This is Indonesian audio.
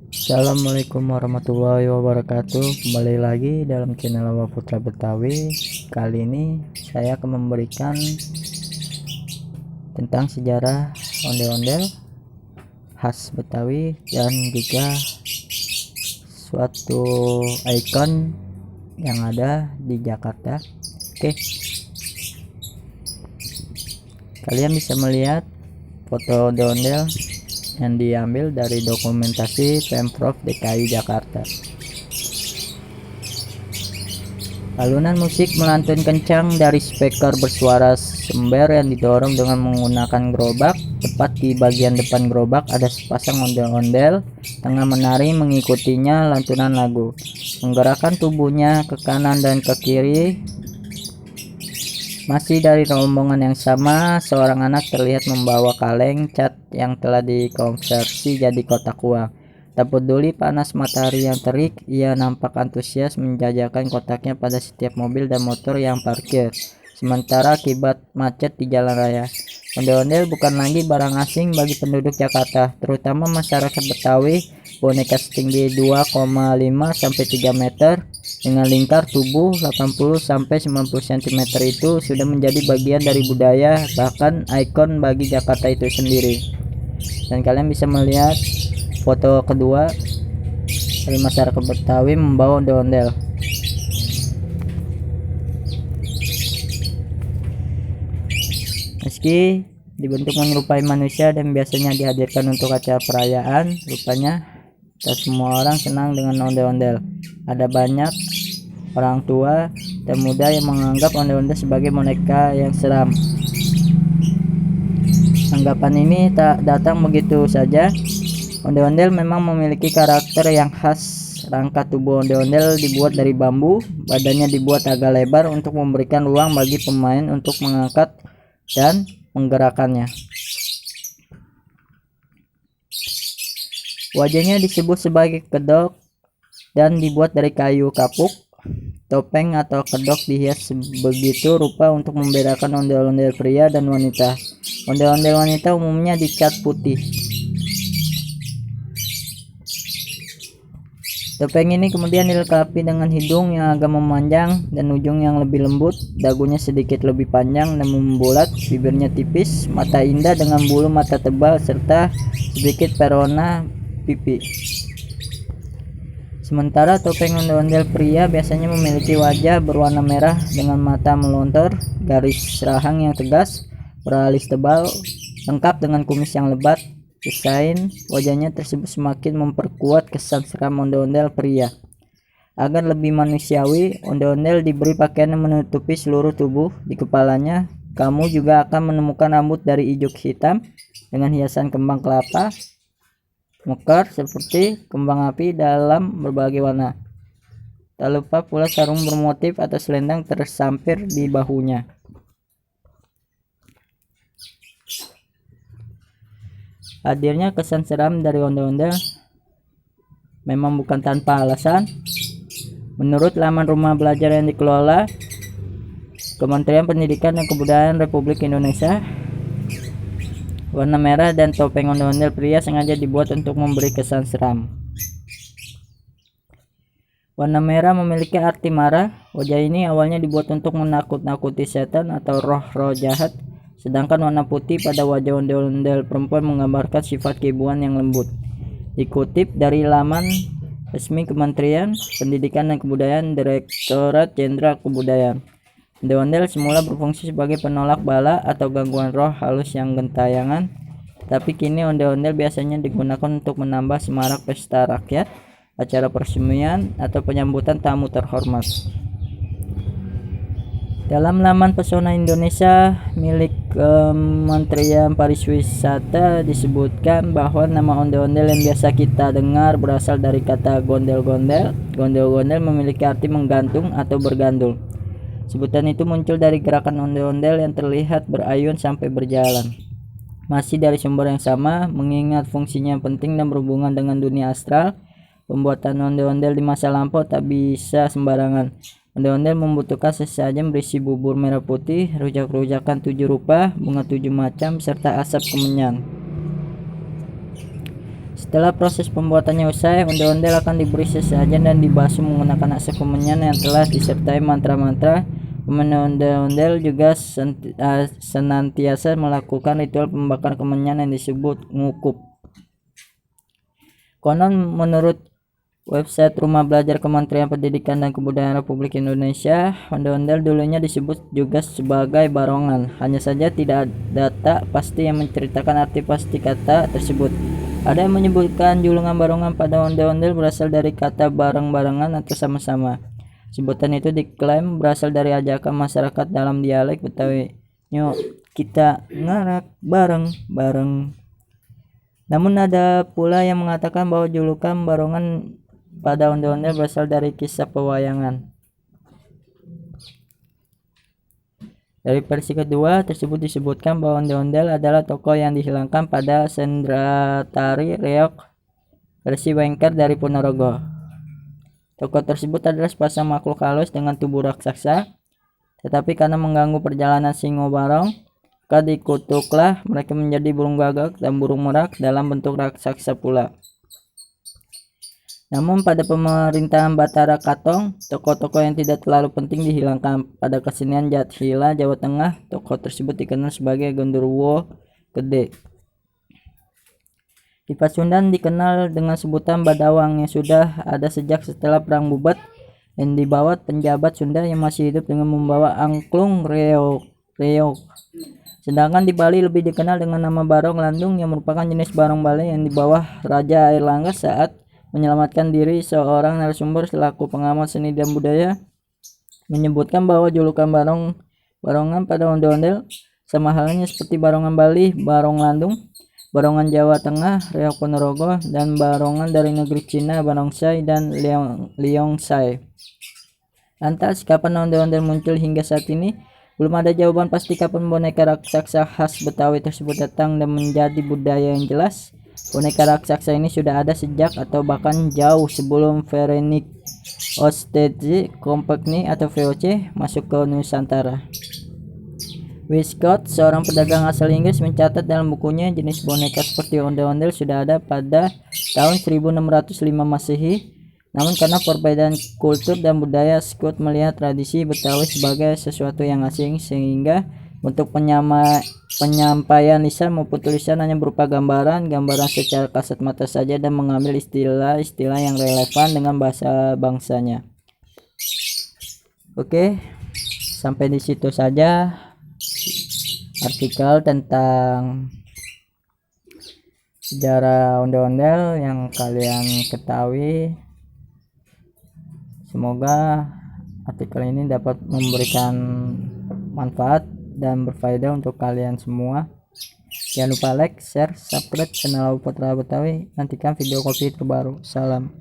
Assalamualaikum warahmatullahi wabarakatuh. Kembali lagi dalam channel Awal Putra Betawi. Kali ini saya akan memberikan tentang sejarah ondel-ondel khas Betawi dan juga suatu ikon yang ada di Jakarta. Oke, kalian bisa melihat foto ondel-ondel yang diambil dari dokumentasi Pemprov DKI Jakarta. Alunan musik melantun kencang dari speaker bersuara sember yang didorong dengan menggunakan gerobak. Tepat di bagian depan gerobak ada sepasang ondel-ondel tengah menari mengikutinya lantunan lagu. Menggerakkan tubuhnya ke kanan dan ke kiri. Masih dari rombongan yang sama, seorang anak terlihat membawa kaleng cat yang telah dikonversi jadi kotak uang. Tak peduli panas matahari yang terik, ia nampak antusias menjajakan kotaknya pada setiap mobil dan motor yang parkir. Sementara akibat macet di jalan raya, ondel-ondel bukan lagi barang asing bagi penduduk Jakarta, terutama masyarakat Betawi. Boneka setinggi 2,5 sampai 3 meter dengan lingkar tubuh 80 sampai 90 cm itu sudah menjadi bagian dari budaya, bahkan ikon bagi Jakarta itu sendiri. Dan kalian bisa melihat foto kedua dari masyarakat Betawi membawa ondel-ondel. Meski dibentuk menyerupai manusia dan biasanya dihadirkan untuk acara perayaan, rupanya tak semua orang senang dengan ondel-ondel. Ada banyak orang tua dan muda yang menganggap ondel-ondel sebagai boneka yang seram. Anggapan ini tak datang begitu saja. Ondel-ondel memang memiliki karakter yang khas. Rangka tubuh ondel-ondel dibuat dari bambu, badannya dibuat agak lebar untuk memberikan ruang bagi pemain untuk mengangkat dan menggerakkannya. Wajahnya disebut sebagai kedok dan dibuat dari kayu kapuk. Topeng atau kedok dihias begitu rupa untuk membedakan ondel-ondel pria dan wanita. Ondel-ondel wanita umumnya dicat putih. Topeng ini kemudian dilengkapi dengan hidung yang agak memanjang dan ujung yang lebih lembut, dagunya sedikit lebih panjang dan membulat, bibirnya tipis, mata indah dengan bulu mata tebal, serta sedikit perona pipi. Sementara topeng ondel-ondel pria biasanya memiliki wajah berwarna merah dengan mata melontor, garis rahang yang tegas, beralis tebal, lengkap dengan kumis yang lebat. Desain wajahnya tersebut semakin memperkuat kesan seram ondel-ondel pria. Agar lebih manusiawi, ondel-ondel diberi pakaian yang menutupi seluruh tubuh. Di kepalanya, kamu juga akan menemukan rambut dari ijuk hitam dengan hiasan kembang kelapa, mekar seperti kembang api dalam berbagai warna. Tak lupa pula sarung bermotif atau selendang tersampir di bahunya. Hadirnya kesan seram dari ondel-ondel memang bukan tanpa alasan. Menurut laman rumah belajar yang dikelola Kementerian Pendidikan dan Kebudayaan Republik Indonesia, warna merah dan topeng ondel-ondel pria sengaja dibuat untuk memberi kesan seram. Warna merah memiliki arti marah. Wajah ini awalnya dibuat untuk menakut-nakuti setan atau roh-roh jahat, sedangkan warna putih pada wajah ondel-ondel perempuan menggambarkan sifat keibuan yang lembut. Dikutip dari laman resmi Kementerian Pendidikan dan Kebudayaan, Direktorat Jenderal Kebudayaan, ondel-ondel semula berfungsi sebagai penolak bala atau gangguan roh halus yang gentayangan, tapi kini ondel-ondel biasanya digunakan untuk menambah semarak pesta rakyat, acara peresmian, atau penyambutan tamu terhormat. Dalam laman Pesona Indonesia milik Kementerian Pariwisata disebutkan bahwa nama ondel-ondel yang biasa kita dengar berasal dari kata gondel-gondel. Gondel-gondel memiliki arti menggantung atau bergandul. Sebutan itu muncul dari gerakan ondel-ondel yang terlihat berayun sampai berjalan. Masih dari sumber yang sama, mengingat fungsinya penting dan berhubungan dengan dunia astral, pembuatan ondel-ondel di masa lampau tak bisa sembarangan. Ondel-ondel membutuhkan sesajen berisi bubur merah putih, rujak-rujakan 7 rupa, bunga 7 macam, serta asap kemenyan. Setelah proses pembuatannya usai, ondel-ondel akan diberi sesajen dan dibasuh menggunakan asap kemenyan yang telah disertai mantra-mantra. Pemain ondel-ondel juga senantiasa melakukan ritual pembakaran kemenyan yang disebut ngukup. Konon menurut website Rumah Belajar Kementerian Pendidikan dan Kebudayaan Republik Indonesia, ondel-ondel dulunya disebut juga sebagai barongan. Hanya saja tidak ada data pasti yang menceritakan arti pasti kata tersebut. Ada yang menyebutkan julungan barongan pada ondel-ondel berasal dari kata bareng-barengan atau sama-sama. Sebutan itu diklaim berasal dari ajakan masyarakat dalam dialek Betawi. Yuk kita ngarak bareng-bareng. Namun ada pula yang mengatakan bahwa julukan barongan pada ondel-ondel berasal dari kisah pewayangan. Dari versi kedua tersebut disebutkan bahwa ondel-ondel adalah tokoh yang dihilangkan pada Sendratari Reog versi Wengker dari Ponorogo. Tokoh tersebut adalah sepasang makhluk halus dengan tubuh raksasa, tetapi karena mengganggu perjalanan Singo Barong, maka dikutuklah mereka menjadi burung gagak dan burung merak dalam bentuk raksasa pula. Namun pada pemerintahan Batara Katong, tokoh-tokoh yang tidak terlalu penting dihilangkan. Pada kesenian Jathila, Jawa Tengah, tokoh tersebut dikenal sebagai Gondoruo Gede. Di Pasundan dikenal dengan sebutan Badawang yang sudah ada sejak setelah Perang Bubat yang dibawa penjabat Sunda yang masih hidup dengan membawa angklung reog. Sedangkan di Bali lebih dikenal dengan nama Barong Landung yang merupakan jenis barong Bali yang di bawah Raja Airlangga saat menyelamatkan diri. Seorang narasumber selaku pengamat seni dan budaya menyebutkan bahwa julukan barongan pada ondel-ondel sama halnya seperti barongan Bali, barong Landung, barongan Jawa Tengah, Reog Ponorogo, dan barongan dari negeri Cina, Barongsai dan Liangsai. Lantas kapan ondel-ondel muncul hingga saat ini? Belum ada jawaban pasti kapan boneka raksasa khas Betawi tersebut datang dan menjadi budaya yang jelas. Boneka raksasa ini sudah ada sejak atau bahkan jauh sebelum Verenik Oostende Compagnie atau VOC masuk ke Nusantara. Wiskott, seorang pedagang asal Inggris, mencatat dalam bukunya jenis boneka seperti ondel-ondel sudah ada pada tahun 1605 Masehi. Namun karena perbedaan kultur dan budaya, Scott melihat tradisi Betawi sebagai sesuatu yang asing sehingga untuk penyampaian lisan maupun tulisan hanya berupa gambaran secara kasat mata saja dan mengambil istilah-istilah yang relevan dengan bahasa bangsanya. Oke, sampai di situ saja artikel tentang sejarah ondel-ondel yang kalian ketahui. Semoga artikel ini dapat memberikan manfaat dan berfaedah untuk kalian semua. Jangan lupa like, share, subscribe channel Putra Betawi. Nantikan video kopi terbaru. Salam.